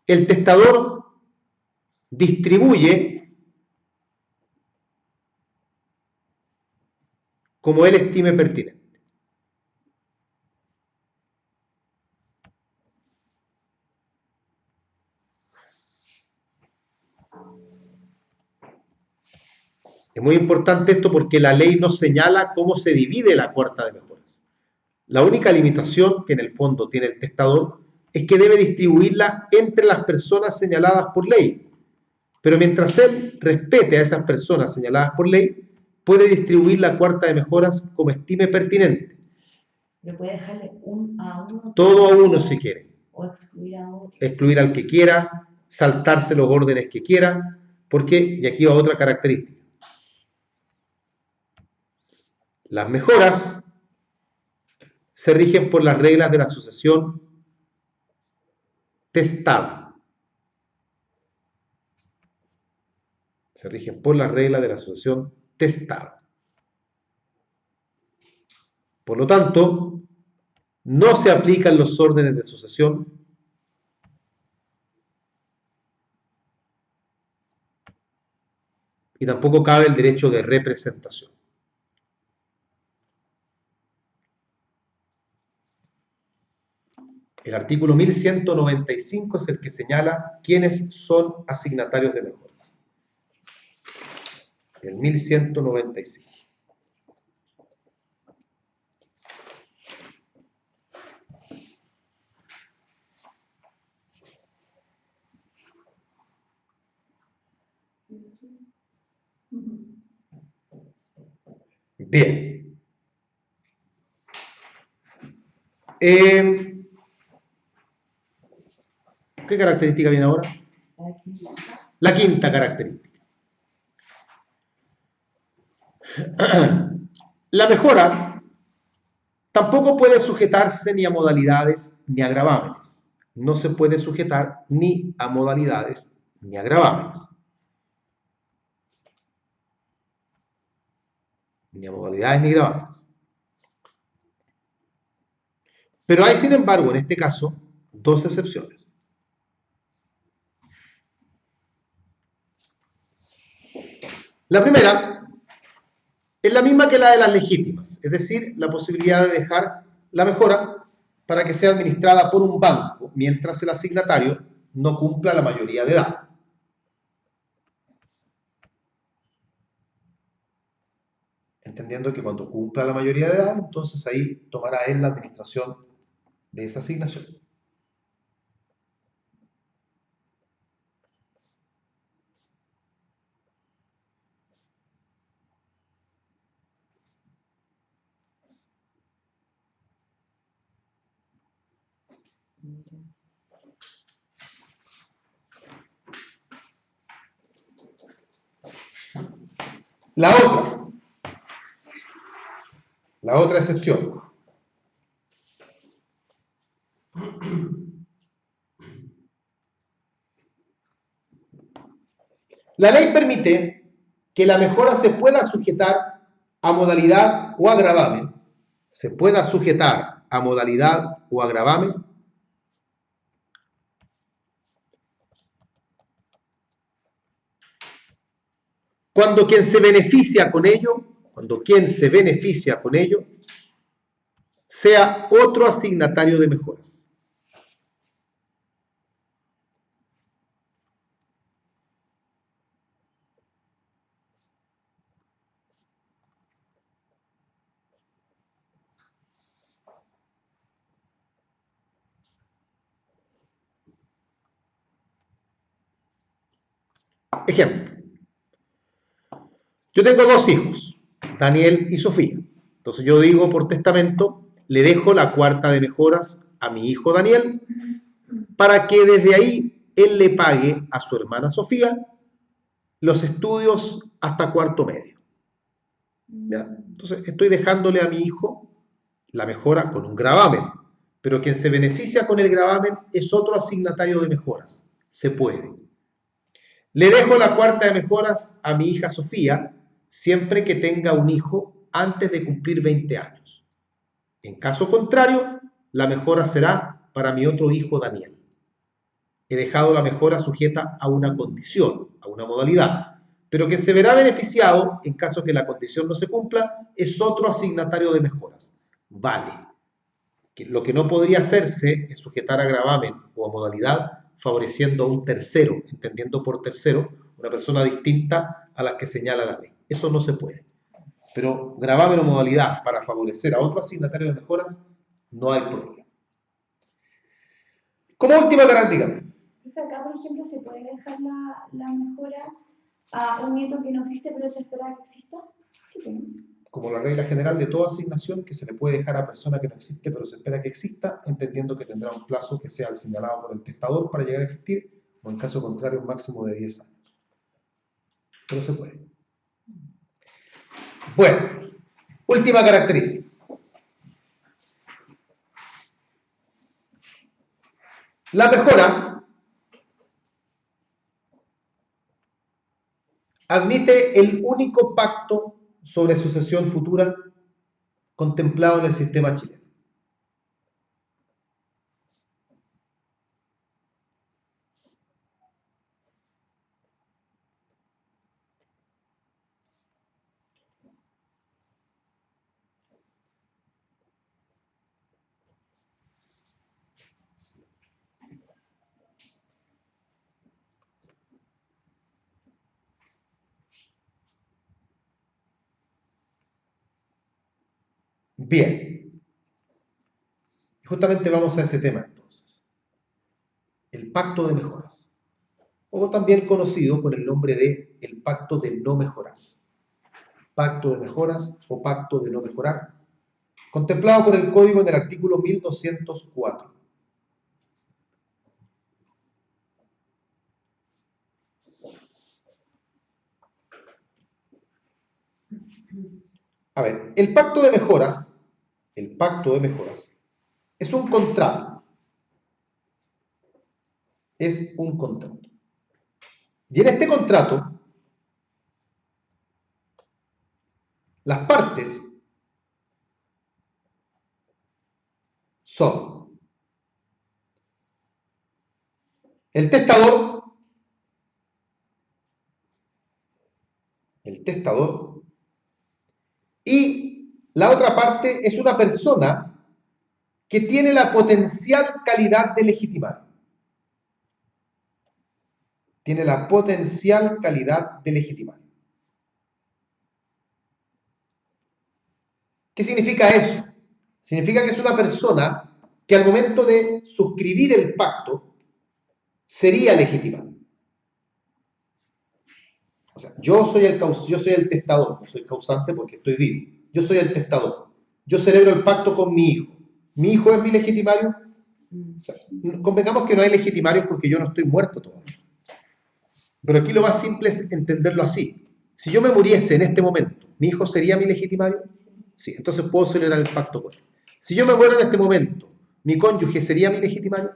el testador distribuye como él estime pertinente. Es muy importante esto porque la ley no señala cómo se divide la cuarta de mejoras. La única limitación que en el fondo tiene el testador es que debe distribuirla entre las personas señaladas por ley. Pero mientras él respete a esas personas señaladas por ley, puede distribuir la cuarta de mejoras como estime pertinente. Pero puede dejarle a uno. Todo a uno si quiere. O excluir a otro. Excluir al que quiera, saltarse los órdenes que quiera, porque, y aquí va otra característica. Las mejoras se rigen por las reglas de la asociación testada. Se rigen por las reglas de la asociación testada. Por lo tanto, no se aplican los órdenes de sucesión y tampoco cabe el derecho de representación. El artículo 1195 es el que señala quiénes son asignatarios de mejoras. El 1195. Bien. ¿Qué característica viene ahora? La quinta característica. La mejora tampoco puede sujetarse ni a modalidades ni a gravámenes. No se puede sujetar ni a modalidades ni a gravámenes. Ni a modalidades ni gravámenes. Pero hay, sin embargo, en este caso, dos excepciones. La primera es la misma que la de las legítimas, es decir, la posibilidad de dejar la mejora para que sea administrada por un banco mientras el asignatario no cumpla la mayoría de edad. Entendiendo que cuando cumpla la mayoría de edad, entonces ahí tomará él la administración de esa asignación. La otra excepción. La ley permite que la mejora se pueda sujetar a modalidad o a gravamen. Se pueda sujetar a modalidad o a gravamen cuando quien se beneficia con ello, sea otro asignatario de mejoras. Ejemplo. Yo tengo dos hijos, Daniel y Sofía. Entonces yo digo por testamento, le dejo la cuarta de mejoras a mi hijo Daniel para que desde ahí él le pague a su hermana Sofía los estudios hasta cuarto medio. ¿Ya? Entonces estoy dejándole a mi hijo la mejora con un gravamen, pero quien se beneficia con el gravamen es otro asignatario de mejoras. Se puede. Le dejo la cuarta de mejoras a mi hija Sofía siempre que tenga un hijo antes de cumplir 20 años. En caso contrario, la mejora será para mi otro hijo Daniel. He dejado la mejora sujeta a una condición, a una modalidad, pero que se verá beneficiado en caso que la condición no se cumpla es otro asignatario de mejoras. Vale. Lo que no podría hacerse es sujetar a gravamen o a modalidad favoreciendo a un tercero, entendiendo por tercero una persona distinta a las que señala la ley. Eso no se puede. Pero gravamen o modalidad para favorecer a otro asignatario de mejoras, no hay problema. Como última característica. Acá, por ejemplo, se puede dejar la mejora a un nieto que no existe, pero se espera que exista. Sí, pues, ¿no? Como la regla general de toda asignación que se le puede dejar a persona que no existe, pero se espera que exista, entendiendo que tendrá un plazo que sea el señalado por el testador para llegar a existir, o en caso contrario, un máximo de 10 años. Pero se puede. Bueno, última característica. La mejora admite el único pacto sobre sucesión futura contemplado en el sistema chileno. Bien, justamente vamos a ese tema entonces. El pacto de mejoras, o también conocido con el nombre de el pacto de no mejorar. Pacto de mejoras o pacto de no mejorar, contemplado por el Código en el artículo 1204. A ver, el pacto de mejoras es un contrato. Es un contrato. Y en este contrato, las partes son el testador y la otra parte es una persona que tiene la potencial calidad de legitimar. Tiene la potencial calidad de legitimar. ¿Qué significa eso? Significa que es una persona que al momento de suscribir el pacto sería legitimada. O sea, yo soy el testador, no soy causante porque estoy vivo. Yo soy el testador. Yo celebro el pacto con mi hijo. ¿Mi hijo es mi legitimario? O sea, convengamos que no hay legitimarios porque yo no estoy muerto todavía. Pero aquí lo más simple es entenderlo así. Si yo me muriese en este momento, ¿mi hijo sería mi legitimario? Sí, entonces puedo celebrar el pacto con él. Si yo me muero en este momento, ¿mi cónyuge sería mi legitimario?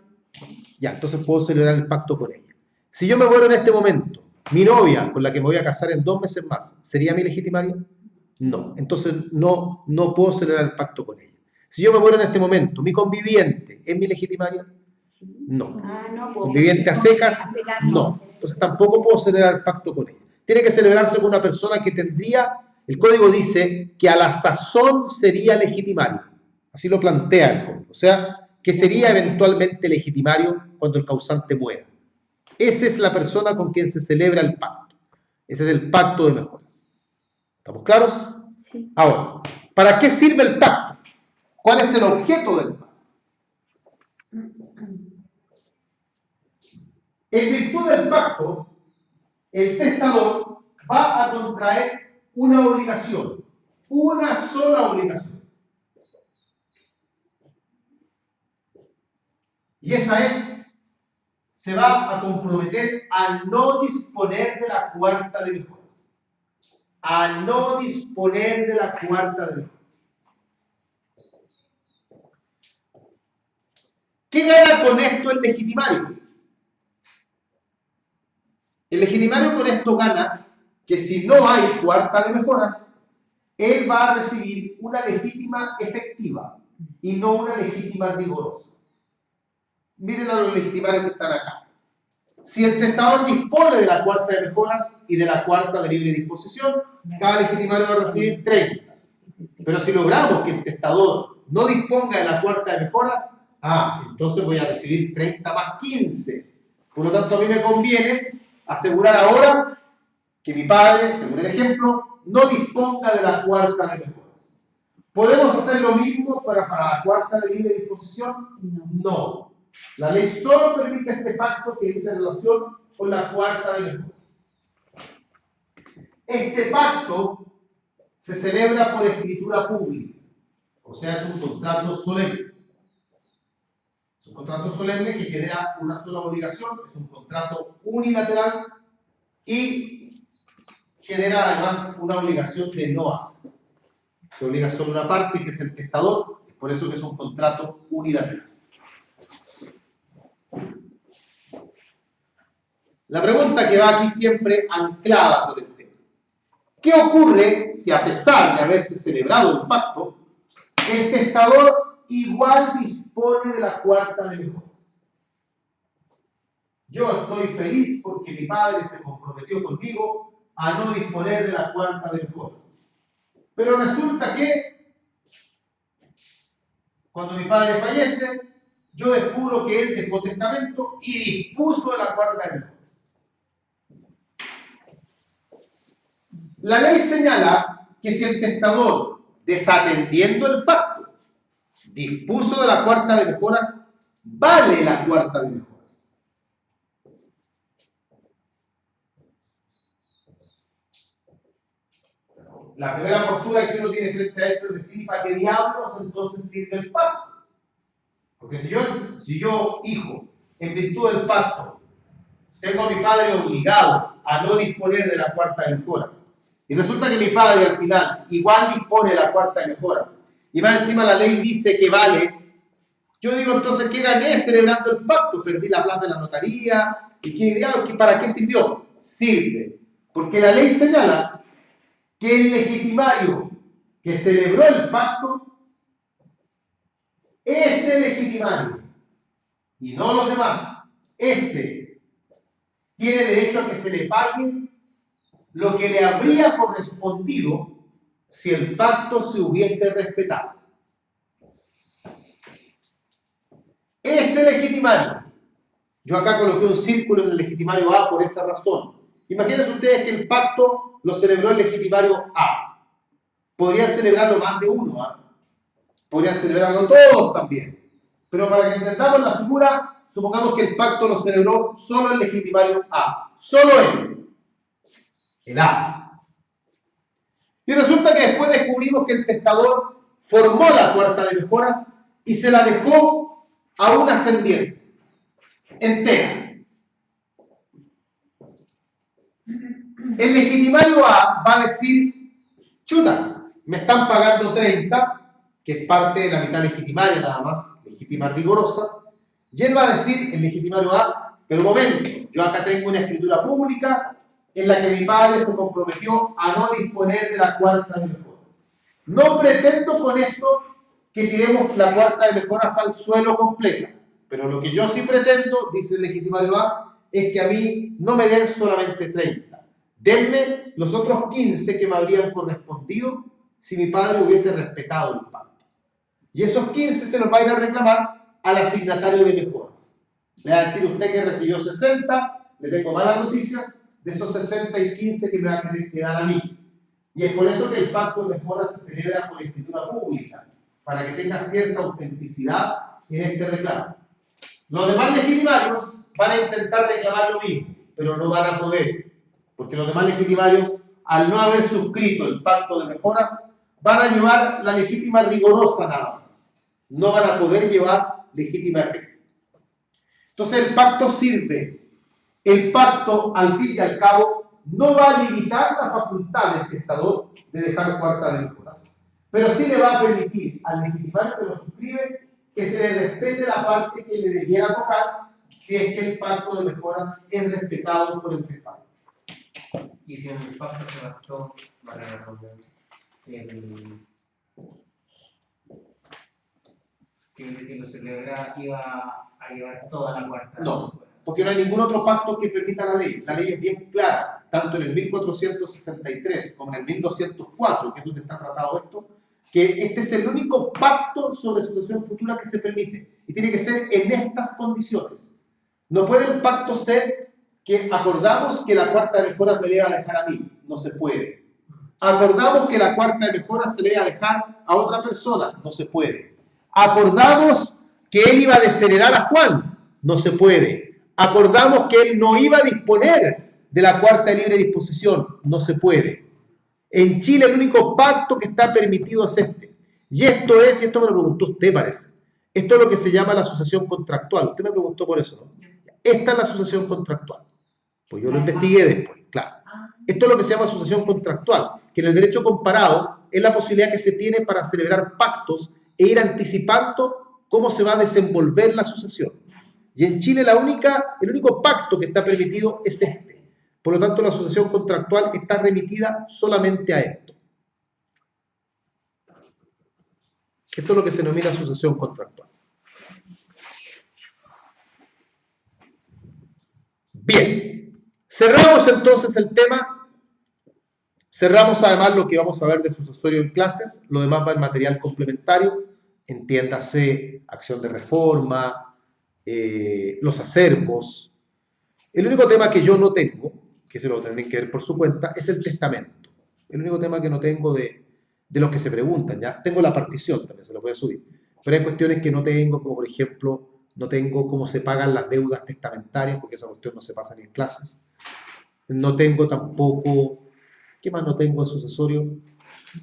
Ya, entonces puedo celebrar el pacto con ella. Si yo me muero en este momento, ¿mi novia, con la que me voy a casar en 2 meses más, sería mi legitimario? No, entonces no puedo celebrar el pacto con ella. Si yo me muero en este momento, ¿mi conviviente es mi legitimario? No. No, ¿Conviviente a secas? No. Entonces tampoco puedo celebrar el pacto con ella. Tiene que celebrarse con una persona que tendría, el código dice que a la sazón sería legitimario. Así lo plantea el código. O sea, que sería eventualmente legitimario cuando el causante muera. Esa es la persona con quien se celebra el pacto. Ese es el pacto de mejoras. ¿Estamos claros? Sí. Ahora, ¿para qué sirve el pacto? ¿Cuál es el objeto del pacto? En virtud del pacto, el testador va a contraer una obligación, una sola obligación. Y esa es, se va a comprometer a no disponer de la cuarta de mejoras. A no disponer de la cuarta de mejoras. ¿Qué gana con esto el legitimario? El legitimario con esto gana que si no hay cuarta de mejoras, él va a recibir una legítima efectiva y no una legítima rigorosa. Miren a los legitimarios que están acá. Si el testador dispone de la cuarta de mejoras y de la cuarta de libre disposición, cada legitimario va a recibir 30. Pero si logramos que el testador no disponga de la cuarta de mejoras, entonces voy a recibir 30 más 15. Por lo tanto, a mí me conviene asegurar ahora que mi padre, según el ejemplo, no disponga de la cuarta de mejoras. ¿Podemos hacer lo mismo para la cuarta de libre disposición? No. La ley solo permite este pacto que dice relación con la cuarta de mejoras. Este pacto se celebra por escritura pública, o sea, es un contrato solemne. Es un contrato solemne que genera una sola obligación, es un contrato unilateral y genera además una obligación de no hacer. Se obliga solo una parte, que es el testador, por eso que es un contrato unilateral. La pregunta que va aquí siempre anclada con el tema. ¿Qué ocurre si a pesar de haberse celebrado el pacto, el testador igual dispone de la cuarta de mejoras? Yo estoy feliz porque mi padre se comprometió conmigo a no disponer de la cuarta de mejoras. Pero resulta que cuando mi padre fallece, yo descubro que él dejó testamento y dispuso de la cuarta de mejoras. La ley señala que si el testador, desatendiendo el pacto, dispuso de la cuarta de mejoras, vale la cuarta de mejoras. La primera postura que uno tiene frente a esto es decir, ¿para qué diablos entonces sirve el pacto? Porque si yo, hijo, en virtud del pacto, tengo a mi padre obligado a no disponer de la cuarta de mejoras, y resulta que mi padre al final igual dispone de la cuarta de mejoras, y más encima la ley dice que vale, yo digo entonces, ¿qué gané celebrando el pacto? Perdí la plata en la notaría, ¿y qué diablos? ¿Para qué sirvió? Sirve, porque la ley señala que el legitimario que celebró el pacto, ese legitimario, y no los demás, ese tiene derecho a que se le pague lo que le habría correspondido si el pacto se hubiese respetado. Ese legitimario, yo acá coloqué un círculo en el legitimario A por esa razón. Imagínense ustedes que el pacto lo celebró el legitimario A. Podrían celebrarlo más de uno, ¿eh? Podrían celebrarlo todos también. Pero para que entendamos la figura, supongamos que el pacto lo celebró solo el legitimario A. Solo él. El A. Y resulta que después descubrimos que el testador formó la cuarta de mejoras y se la dejó a un ascendiente, entera. El legitimario A va a decir, chuta, me están pagando 30, que es parte de la mitad legitimaria nada más, legítima rigorosa, y él va a decir, el legitimario A, pero un momento, yo acá tengo una escritura pública en la que mi padre se comprometió a no disponer de la cuarta de mejoras. No pretendo con esto que tiremos la cuarta de mejoras al suelo completa, pero lo que yo sí pretendo, dice el legitimario A, es que a mí no me den solamente 30. Denme los otros 15 que me habrían correspondido si mi padre hubiese respetado el pacto. Y esos 15 se los va a ir a reclamar al asignatario de mejoras. Le va a decir usted que recibió 60, le tengo malas noticias, de esos 60 y 15 que me va a tener que dar a mí. Y es por eso que el pacto de mejoras se celebra por escritura pública, para que tenga cierta autenticidad en este reclamo. Los demás legitimarios van a intentar reclamar lo mismo, pero no van a poder, porque los demás legitimarios, al no haber suscrito el pacto de mejoras, van a llevar la legítima rigorosa nada más. No van a poder llevar legítima efecto. Entonces el pacto sirve. El pacto, al fin y al cabo, no va a limitar la facultad del testador de dejar cuarta de mejoras, pero sí le va a permitir al legitimario que lo suscribe que se le respete la parte que le debiera tocar si es que el pacto de mejoras es respetado por el testador. Y si en el pacto se gastó, para la redundancia, que lo celebrara iba a llevar toda la cuarta. No, porque no hay ningún otro pacto que permita la ley. La ley es bien clara, tanto en el 1463 como en el 1204, que es donde está tratado esto, que este es el único pacto sobre sucesión futura que se permite. Y tiene que ser en estas condiciones. No puede el pacto ser que acordamos que la cuarta de mejora me le va a dejar a mí. No se puede. Acordamos que la cuarta de mejora se le iba a dejar a otra persona. No se puede. Acordamos que él iba a desheredar a Juan. No se puede. Acordamos que él no iba a disponer de la cuarta de libre disposición. No se puede. En Chile el único pacto que está permitido es este. Y esto me lo preguntó usted, parece. Esto es lo que se llama la asociación contractual. Usted me preguntó por eso, ¿no? Esta es la asociación contractual. Pues yo lo investigué después, claro. Esto es lo que se llama asociación contractual, que en el derecho comparado es la posibilidad que se tiene para celebrar pactos e ir anticipando cómo se va a desenvolver la asociación. Y en Chile el único pacto que está permitido es este. Por lo tanto, la asociación contractual está remitida solamente a esto. Esto es lo que se denomina asociación contractual. Bien, cerramos entonces el tema. Cerramos además lo que vamos a ver de sucesorio en clases. Lo demás va en material complementario. Entiéndase, acción de reforma, los acervos. El único tema que yo no tengo, que se lo tendrán que ver por su cuenta, es el testamento. El único tema que no tengo de los que se preguntan, ¿ya? Tengo la partición, también se lo voy a subir. Pero hay cuestiones que no tengo, como por ejemplo, no tengo cómo se pagan las deudas testamentarias, porque esa cuestión no se pasa ni en clases. No tengo tampoco, ¿qué más no tengo en sucesorio?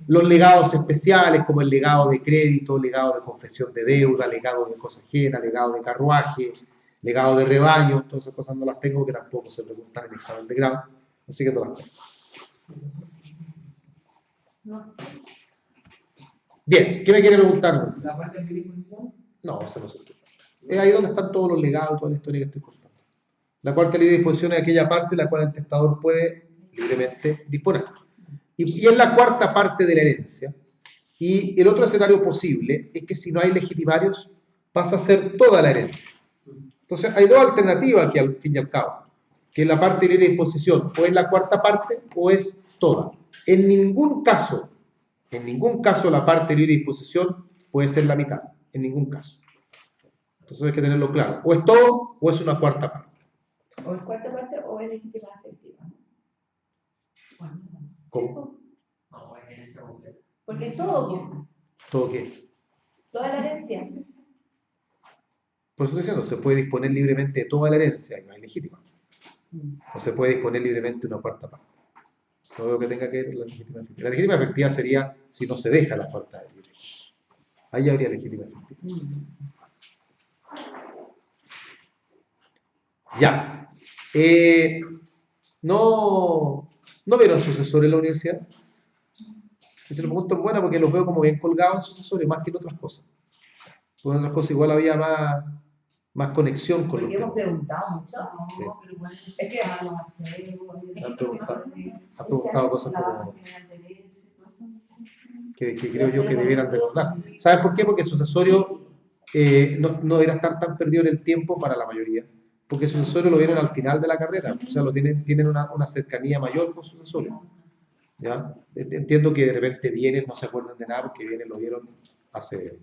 Los legados especiales, como el legado de crédito, legado de confesión de deuda, legado de cosa ajena, legado de carruaje, legado de rebaño, todas esas cosas no las tengo, que tampoco se preguntan en el examen de grado, así que no las tengo. No sé. Bien, ¿qué me quiere preguntar? ¿La parte de disposición? No, eso no se estudia. Es ahí donde están todos los legados, toda la historia que estoy contando. La cuarta ley de disposición es aquella parte en la cual el testador puede libremente disponer. Y es la cuarta parte de la herencia. Y el otro escenario posible es que si no hay legitimarios, pasa a ser toda la herencia. Entonces hay dos alternativas aquí al fin y al cabo. Que la parte de libre disposición o es la cuarta parte o es toda. En ningún caso la parte de libre disposición puede ser la mitad. En ningún caso. Entonces hay que tenerlo claro. O es todo o es una cuarta parte. O es cuarta parte o es legítima efectiva. ¿Cómo? No, es herencia completa. Porque es todo, ¿Todo qué? toda la herencia. Por eso estoy diciendo, se puede disponer libremente de toda la herencia y no es legítima. O se puede disponer libremente de una cuarta parte. No veo que tenga que ver con la legítima efectiva. La legítima efectiva sería si no se deja la cuarta de libre. Ahí habría legítima efectiva. Ya. ¿No vieron sucesores en la universidad? Y se lo pregunto en buena porque los veo como bien colgados en sucesores, más que en otras cosas. Porque en otras cosas igual había más conexión con los Porque hemos temas. preguntado mucho. Sí. Pero igual Es que vamos a hacer. Han preguntado cosas como que creo yo que debieran recordar. ¿Saben por qué? Porque el sucesorio no debería estar tan perdido en el tiempo para la mayoría. Porque el sucesorio lo vieron al final de la carrera. O sea, tienen una cercanía mayor con sucesorio. ¿Ya? Entiendo que de repente vienen, no se acuerdan de nada, porque vienen, lo vieron hace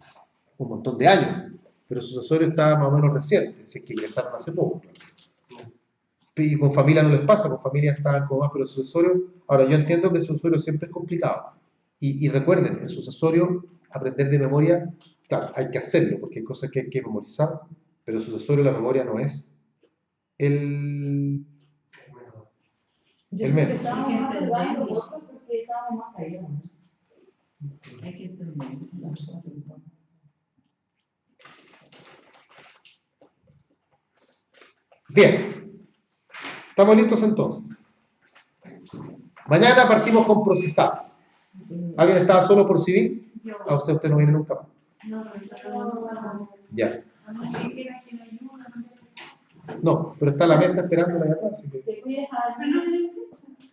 un montón de años. Pero el sucesorio está más o menos reciente, si es que ingresaron hace poco. Y con familia no les pasa, con familia están como más, pero el sucesorio, ahora yo entiendo que el sucesorio siempre es complicado. Y recuerden, el sucesorio, aprender de memoria, claro, hay que hacerlo, porque hay cosas que hay que memorizar, pero el sucesorio, la memoria no es el método. Estábamos más jugando cosas porque estábamos más callados. Hay que entender. Bien, estamos listos entonces. Mañana partimos con procesado. ¿Alguien estaba solo por civil? A usted no viene nunca más. Ya. No, pero está la mesa esperándola allá atrás. Así que... Te cuides a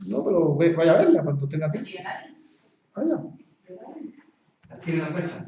No, pero vaya a verla cuando tenga tiempo. Vaya. Así la puerta.